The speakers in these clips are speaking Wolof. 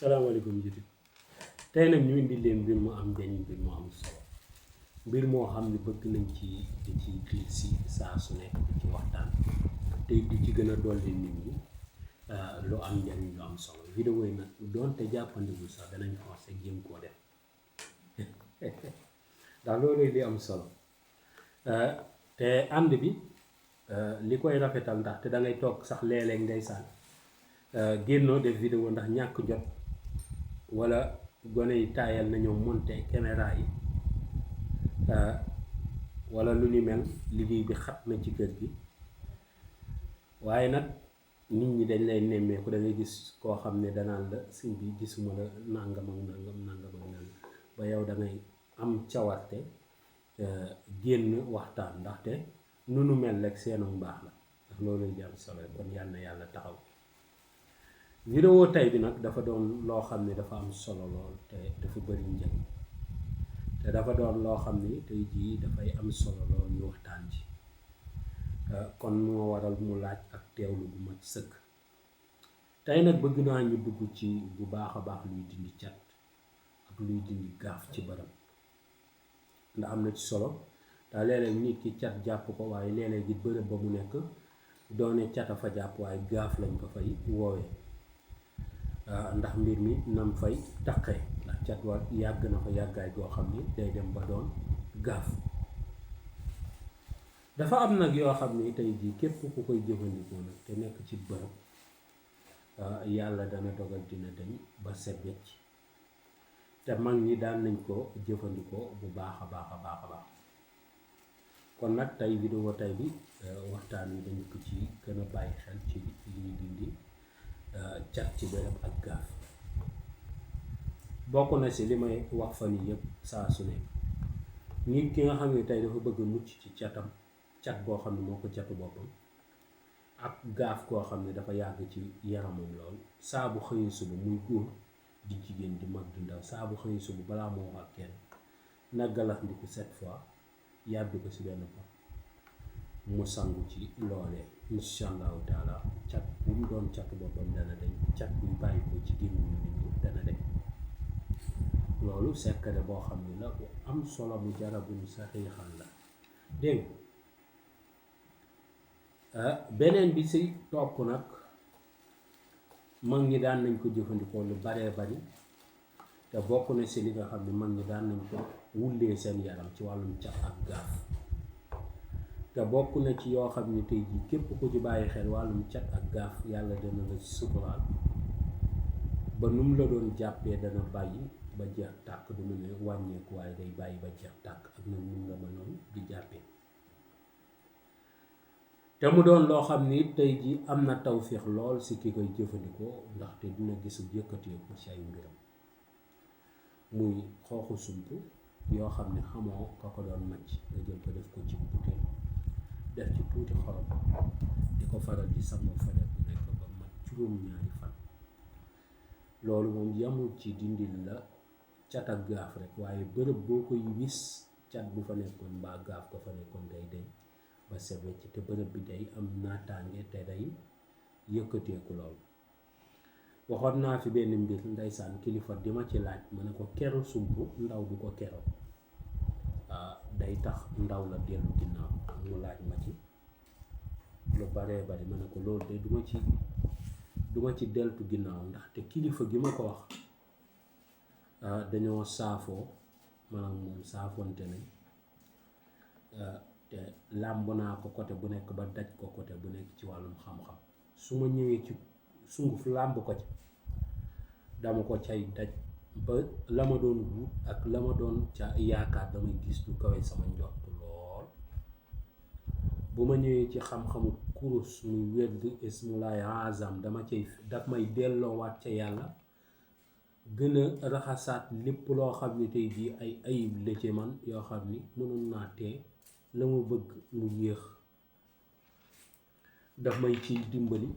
salaamaaleykum jiitu tey nag ñu indi leen mbir mu am njëriñ mbir mu am solo mbir moo xam ne bëgg nañ ci di ci clic si saa su nekk di ci waxtaan tey di ci gën a dolli nit ñi lu am njëriñ lu am solo vidéo yi nag doonte jàppandiwul sax danañ forcé jéem koo def ndax loolu li am solo te ànd bi li koy rafetal ndax te da ngay toog sax léeg-léeg ndeysaan génnoo def vidéo ndax ñàkk jot wala gone yi taayal nañoo monté caméra yi wala lu ni mel liggéey bi xat na ci kër gi waaye nag nit ñi dañ lay nemmeeku da ngay gis koo xam ne danaan la sëñ bi gisuma la nangam ak nangam ba yow da ngay am cawarte génn waxtaan ndaxte nu nu mel rek seenu mbaax la ndax loolu jàmm solo kon yal na yàlla taxaw. vidéo tey bi nag dafa doon loo xam ne dafa am solo lool te dafa bëri njëriñ te dafa doon loo xam ne tey jii dafay am solo lool ñu waxtaan ci kon moo waral mu laaj ak teewlu bu mat sëkk. tey nag bëgg naa ñu dugg ci bu baax a baax luy dindi cat ak luy dindi gaaf ci barab ndax am na ci solo ndax léeg-léeg nit ki cat jàpp ko waaye léeg-léeg it bërëb ba mu nekk doone cat a fa jàpp waaye gaaf lañ ko fay woowee ndax mbir mi nam fay taqee ndax cat wa yàgg na fa yàggaay goo xam ni day dem ba doon gaaf. dafa am nag yoo xam ni tey jii képp ku koy jëfandikoo nag te nekk ci bërëb yàlla dana dogal dina dañ ba set wecc te mag ñi daan nañ ko jëfandikoo bu baax a baax a baax a baax. kon nag tey vidéo tey bi waxtaan wi dañu ko ci gën a bàyyi xel ci liy dindi cat ci bërëb ak gaaf. bokk na si li may wax fan yii yëpp saa su ne nit ki nga xam ne tey dafa bëgg mucc ci catam cat boo xam ne moo ko catu boppam ak gaaf koo xam ne dafa yàgg ci yaramam lool saa bu xëyee suba muy góor di jigéen di mag di ndaw saa bu xëyee suba balaa moo wax ak kenn na galax ndiku 7 fois yàbbi ko si benn pot mu sangu ci loolee incha allahu taala cat bu mu doon catu boppam dana dañ cat buy bàyyi ko ci gémmiñu nit ñi dana dañ loolu sekkare boo xam ne la bu am solo mu jarabul saxiixan la dégg beneen bi si topp nag mag ñi daan nañ ko jëfandikoo lu baree bari te bokk na si li nga xam ne mag ñi daan nañ ko wullee seen yaram ci wàllum cat ak gaaf te bokk na ci yoo xam ne tey jii képp ku ci bàyyi xel wàllum cat ak gaaf yàlla dana la suturaal ba nu mu la doon jàppee dana bàyyi ba jeex tàkk du mu ne wàññeeku waaye day bàyyi ba jeex tàkk ak na mun nga mënoon di jàppee te mu doon loo xam ni tey jii am na tawféex lool si ki koy jëfandikoo ndaxte dina gisul yëkkateeku ci ay mbiram muy xooxu sump yoo xam ne xamoo ka ko doon màcc nga jël ko def ko ci butéel def ci tuuti xorom di ko faral di sangoo faral bu nekk ba mat juróom-ñaari fan loolu moom yamul ci dindil la cat ak gaaf rek waaye bërëb boo koy wis cat bu fa nekkoon mbaa gaaf ko fa nekkoon day deñ ba set wecc te bërëb bi day am naataange te day yëkkateeku lool. waxoon naa fi benn mbir ndeysaan kilifa di ma ci laaj ma ne ko keru sump ndaw du ko kero day tax ndaw la dellu ginnaaw mu laaj ma ci lu baree bari ma ne ko loolu de duma ci deltu ginnaaw ndaxte kilifa gi ma ko wax dañoo saafoo maanaam moom saafoonte nañ te làmb naa ko côté bu nekk ba daj ko côté bu nekk ci wàllum xam-xam su ma ñëwee ci sunguf làmb ko ci dama ko cay daj ba la ma doon wut ak la ma doon ca yaakaar damay gis du kawe sama njort lool. bu ma ñëwee ci xam-xamu kurus muy wedd ismulaay azam daf may delloowaat ca yàlla gën a raxasaat lépp loo xam ne tey jii ay ayib la ci man yoo xam ni mënoon naa tee la ma bëgg mu yéex daf may ci dimbali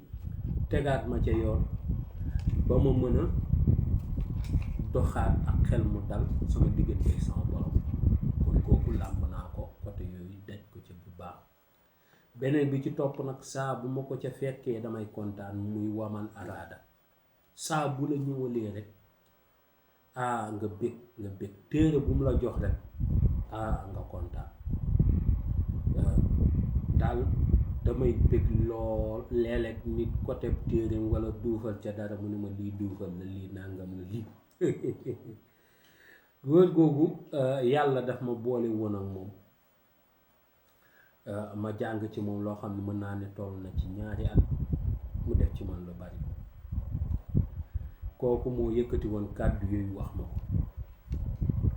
tegaat ma ca yoon ba ma mën a doxaat ak xel mu dal sama diggante sama borom kon kooku làmb naa ko côté yooyu daj ko ca bu baax. beneen bi ci topp nag saa bu ma ko ca fekkee damay kontaan muy waman araada saa bu la ñëwalee rek nga bég téere bu mu la jox rek nga kontaan daal damay bég lool léeg-léeg nit côté téereem wala duufal ca dara mu ne ma lii duufal la lii nangam la lii góor googu yàlla daf ma boole woon ak moom ma jàng ci moom loo xam ne mën naa ne toll na ci 2 at mu def ci man lu bari kooku moo yëkkati woon kàddu yooyu wax ma ko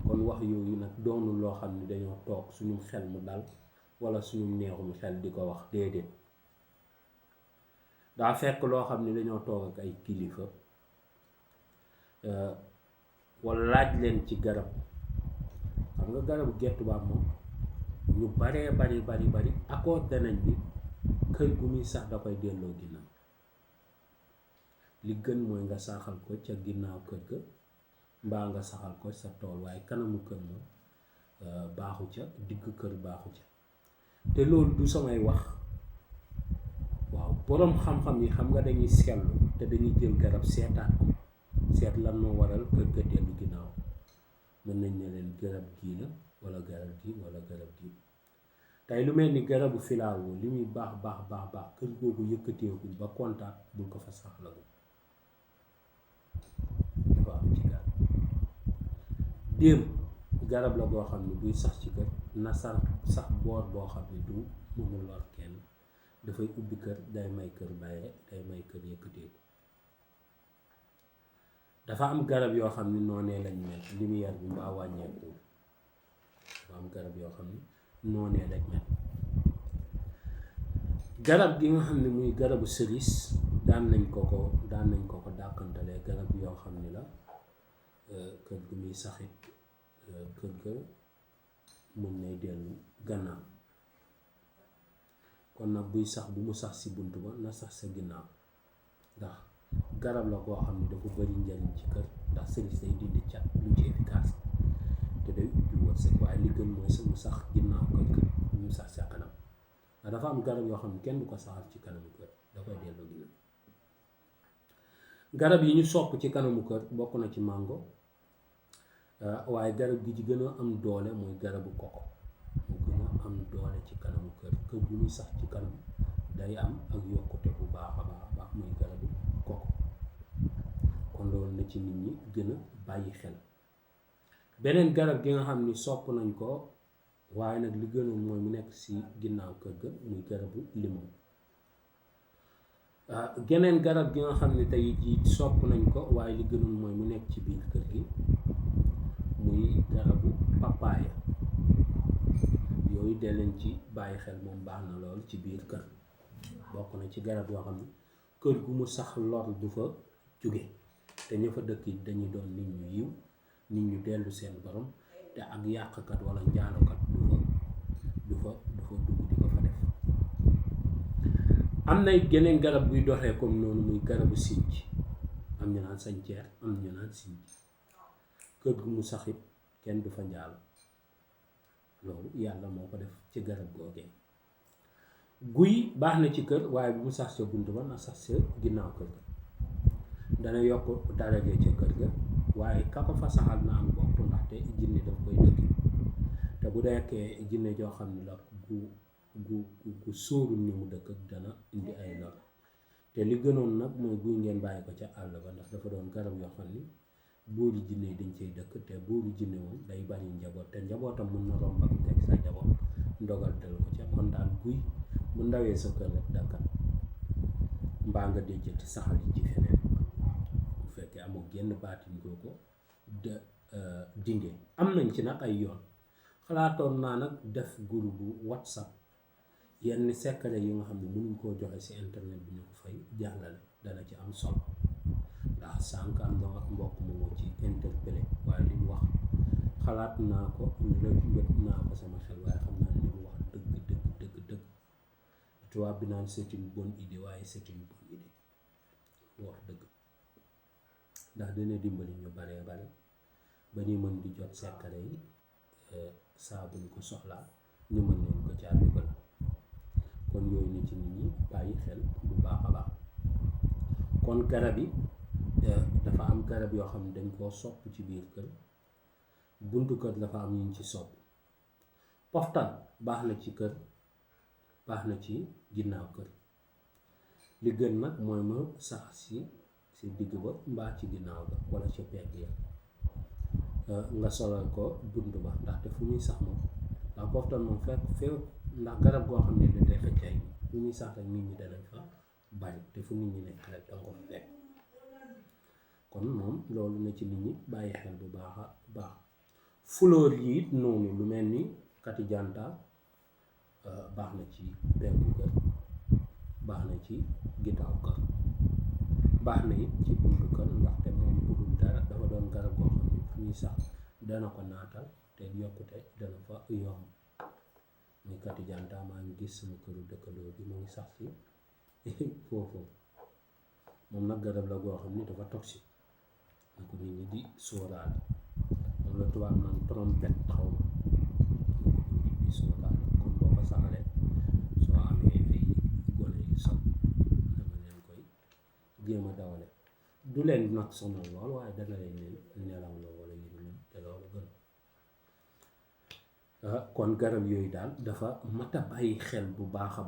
kon wax yooyu nag doonul loo xam ne dañoo toog suñu xel mu dal wala suñu neexum xel di ko wax déedéet daa fekk loo xam ne dañoo toog ak ay kilifa wala laaj leen ci garab xam nga garabu gettubaab moom ñu baree bari accordé nañ bi kër gu muy sax da koy delloo ginnaaw li gën mooy nga saxal ko ca ginnaaw kër ga mbaa nga saxal ko sa tool waaye kanamu kër moom baaxu ca digg kër baaxu ca te loolu du samay wax waaw boroom xam-xam yi xam nga dañuy seetlu te dañuy jël garab seetaat ko seet lan moo waral kër ga dellu ginnaaw mën nañ ne leen garab gii la wala garab gii wala garab gii tey lu mel ni garabu filaawo li muy baax kër googu yëkkateekul ba kontaan bul ko fa saxlagu dafa am ci garab déem garab la boo xam ne buy sax ci kër na sax boor boo xam ne du mënul lor kenn dafay ubbi kër day may kër bàyyee day may kër yëkkateeku dafa am garab yoo xam ne noonee lañ mel lumière bi mbaa wàññeeku dafa am garab yoo xam ne noonee lañ mel garab gi nga xam ne muy garabu cerise daan nañ ko ko dàkkantalee garab yoo xam ne la kër gu muy saxit kër ga mën nay dellu gannaaw kon nag buy sax bu mu sax si bunt ba na sax sa ginnaaw ndax garab la koo xam ne dafa bari njariñ ci kër ndax cerise day dindi cat lu ci efficace te day ubbi wërsëg waaye li gën mooy mu sax ginnaaw kër ga mu sax sa kanam ndax dafa am garab yoo xam ne kenn du ko saxal ci kanamu kër da koy delloo ginnaaw garab yi ñu sopp ci kanamu kër bokk na ci mango waaye garab gi ci gën a am doole mooy garabu koko mu gën a am doole ci kanamu kër kër bu muy sax ci kanam day am ak yokkute bu baax a baax muy garabu koko kon loolu na ci nit ñi gën a bàyyi xel beneen garab gi nga xam ni sopp nañ ko waaye nag li gënoon mooy mu nekk ci ginnaaw kër ga muy garabu limon geneen garab gi nga xam ne tey jii sopp nañ ko waaye li gënoon mooy mu nekk ci biir kër gi muy garabu papaaya yooyu dee leen ci bàyyi xel moom baax na lool ci biir kër bokk na ci garab yoo xam ne kër gu mu sax lor du fa jóge te ña fa dëkk yi dañuy doon nit ñu yiw nit ñu dellu seen borom te ak yàqkat wala njaalokat du fa dugg di ko fa def am na geneen garab buy doxee comme noonu muy garabu sinj am ñu naan sañceer am ñu naan sinj kër gu mu saxit kenn du fa njaalo loolu yàlla moo ko def ci garab googee guy baax na ci kër waaye bu mu sax sa bunt ba na sax sa ginnaaw kër ga dana yokk daraje ca kër ga waaye ka ko fa saxal na am bopp ndaxte jinne daf koy dëkk te bu dekkee jinne joo xam ne la gu sóorul ni mu dëkk dana indi ay lor te li gënoon nag mooy guy ngeen bàyyi ko ca àll ba ndax dafa doon garab yoo xam ni buuri jinne yi dañ cay dëkk te buuri jinne moom day bari njaboot te njabootam mën na romb ak teg sa njaboot ndogal dal ko ca kon daal guy bu ndawee sa kër rek dakkat mbaa nga déjjati saxal yi ci feneen bu fekkee amoo genn baatin goo ko dindee am nañ ci nag ay yoon xalaatoon naa nag def groupe bu WhatsApp yenn secret yi nga xam ne mënuñ koo joxe ci internet bi ñu ko fay jàllale dana ci am solo ndax sànq am na mbokk mu ci interpellé waaye li mu wax xalaat naa ko lëj naa ko sama xel waaye xam naa ne li mu wax dëgg tubaab bi naan c'est une bonne idée waaye c'est une bonne idée mu wax dëgg ndax dina dimbali ñu baree bare ba ñu mën di jot secret yi saa bu ñu ko soxlaa ñu mën leen ko caa dugal kon yooyu ni ci nit ñi bàyyi xel bu baax a baax kon garab yi dafa am garab yoo xam ne dañ koo sopp ci biir kër. Buntu kër dafa am ñu ci sopp. Poftan baax na ci kër, baax na ci ginnaaw kër. li gën nag mooy ma sax si digg ba mbaa ci ginnaaw ga wala ci pegg ya. nga solal ko bunt ba ndaxte fu muy sax moom ndax poftan moom fekk ndax garab goo xam ne dañ lay xëcc ay fu muy sax rek nit ñi danañ fa bari te fu nit ñi nekk rek danga ko fa fekk. kon moom loolu na ci nit ñi bàyyi xel bu baax a baax. Fleur yi it noonu lu mel ni katijanta baax na ci peggu kër, baax na ci ginnaaw kër, baax na it ci buntu kër ndaxte moom budul dara dafa doon garab goo xam ne fu ñuy sax dana ko naatal te yokkute dana fa yomb. muy katijanta maa ngi gis sama këru dëkkandoo bi mu ngi sax si foofu. moom nag garab la goo xam ni dafa toxique na ko nit ñi di sóoraale. moom la tubaab naan trompette xaw ma di sóoraale. kon boo ko saxalee soo amee ay gone yu sax dama leen koy jéem a dawale. du leen nag sonal lool waaye dana leen nelaw la wala yu mel te loolu gën. kon garab yooyu daal dafa mat a bàyyi xel bu baax a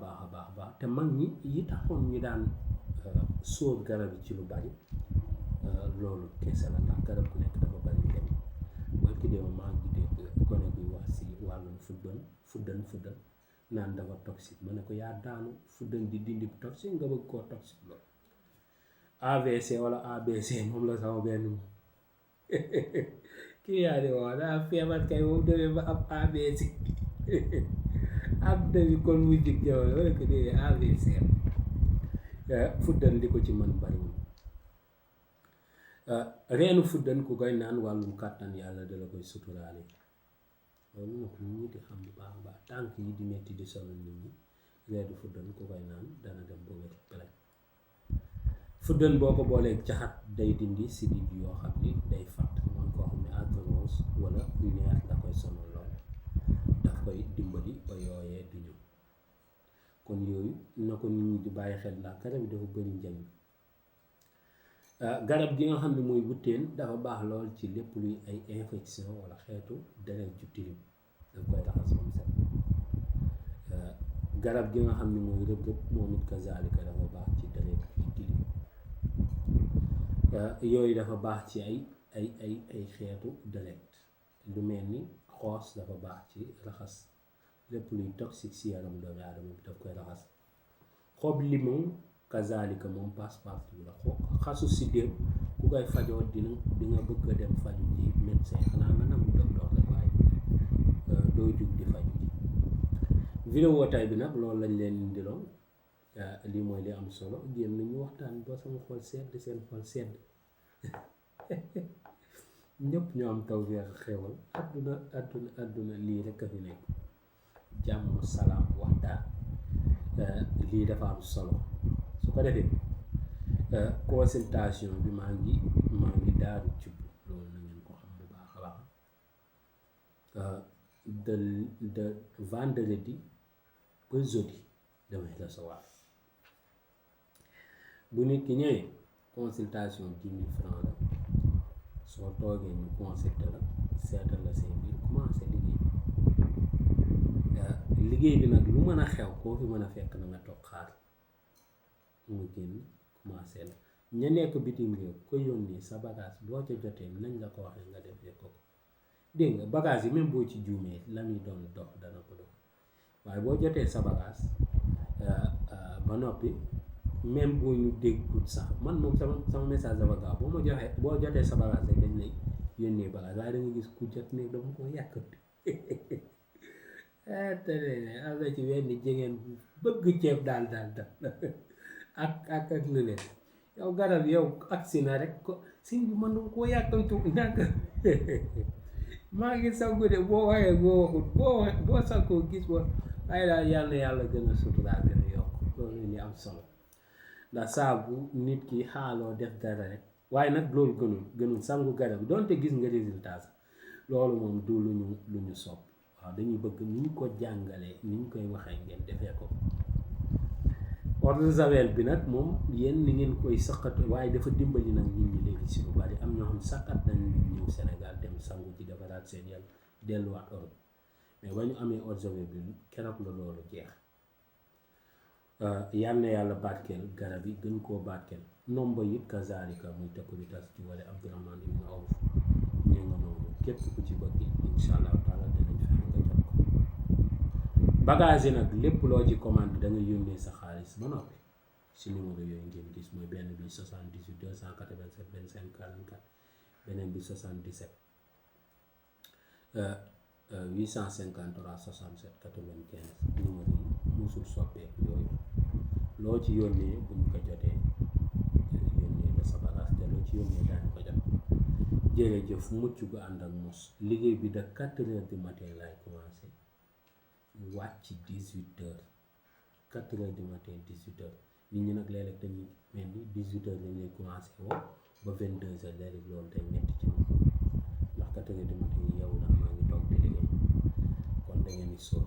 baax te mag ñi yi taxoon ñu daan sóor garab yi ci lu bari loolu kese la ndax garab ku nekk dafa bari dem. mooy ki dee maa ngi dégg gone bi wax si wàllum fuddan naan dafa toxique ma ne ko yaa daanu fuddan di dindi toxique nga bëgg koo toxique loolu. AVC wala ABC moom la sama benn kii yaa di wax daa feebar kay moom demee ba am ABC am demi kon muy dig jamono wala ko dee AVC fuddan di ko ci mën bariwul. reenu fuddan ku koy naan wàllum kàttan yàlla dala koy suturaale. loolu nag nit ñi di xam bu baax a baax. tànk yi di metti di sonal nit ñi reenu fuddan ku koy naan dana dem ba wér pelek. fuddan boo ko booleeg caxat day dindi sidit yoo xam ni day fatt mooy koo xam ne arthrose wala neer da koy sonal lool daf koy dimbali ba yooyee du ñëw. kon yooyu na ko nit ñi di bàyyi xel ndax garab yi dafa bëri njëriñ. garab gi nga xam ne mooy butéel dafa baax lool ci lépp luy ay infection wala xeetu deret ju tilim daf koy raxas moom set. garab gi nga xam ne mooy rëb-rëb moom it kazaalika dafa baax ci deret ju tilim. yooyu dafa baax ci ay xeetu deret lu mel ni xoos dafa baax ci raxas lépp luy toxique si yaram doomu aadama bi daf koy raxas. xob limon kazaalika moom passe-partout la. xasu siddéem ku koy fajoo di nga bëgg a dem faju ji médecin xanaa nga nangu docteur la waaye doo jug di faju ji. vidéo tay bi nag loolu lañ leen indiloon. lii mooy li am solo jéem nañu waxtaan ba sama xol sedd seen xol sedd ñëpp ñu am tawfeex xewal àdduna lii rekk a fi nekk jàmm salaam waxtaan. lii dafa am solo su ko defee consultation bi maa ngi daaru cubb loolu na ngeen ko xam bu baax a baax. de vendredi ba jeudi damay recevoir. bu nit ki ñëwee consultation 10 000 francs la soo toogee ñu consulter la seetal la seen biir commencé liggéey bi nag lu mën a xew koo fi mën a fekk na nga toog xaar mu génn commencé la. ña nekk bitim réew ko yónnee sa bagage boo ca jotee nañ la ko waxee nga defee ko dégg nga bagage yi même boo ci juumee la muy doon dox dana ko dox waaye boo jotee sa bagage ba noppi même boo ñu déggut sax man moom sama message dafa gaaw boo jotee sa bagage rek dañ lay yónnee bagage waaye da nga gis ku jot ne dama ko yàkkamti te am na ci wenn jigéen bu bëgg ceeb daal ak lu leen yow garab yow agsi na rek ko si bi mën koo yàkkamtu nag maa ngi sangu de boo waxee boo waxut boo sankoo gis ba waaye daal yàlla gën a suturaa gën a yokk loolu li am solo ndax saabu nit ki xaaloo def dara rek waaye nag loolu gënul sangu garab donte gis nga résultat sax loolu moom du lu ñu sopp. waaw dañuy bëgg ni ñu ko jàngalee ni ñu koy waxee ngeen defee ko eau de javel bi nag moom yéen ni ngeen koy saqat waaye dafa dimbali nag nit ñi léegi si lu bari am ñoo xam saqat nañ ñëw Sénégal dem sangu ci defaraat seen yàlla delluwaat Europe mais ba ñu amee eau de javel bi keroog la loolu jeex. yal na yàlla barkeel garab yi gën koo barkeel nomba it kazaalika muy tekku bi tas ci wala Abdourahman ibn Awf ñu nga noonu képp ku ci bëgg insha allahu taala dinañ fexe nga jot ko bagage yi nag lépp loo ci commande da nga yónnee sa xaalis ba noppi si numéro yooyu ngeen gis mooy benn bi 78 287 25 44 beneen bi 77 853 67 95 numéro yi musul soppeeku yooyu loo ci yónnee bu ñu ko jotee yónnee la sa bagage te loo ci yónnee daañu ko jot jërëjëf mucc gu ànd ak mos liggéey bi de 4 heures du matin laay commencé wàcc 18 heures 4 heures du matin 18 heures nit ñi nag léeg-léeg dañuy mel ni 18 heures lañ lay commencé woo ba 22 heures léeg-léeg loolu day metti ci moom ndax 4 heures du matin yow na maa ngi toog di liggéey kon da ngeen di sóor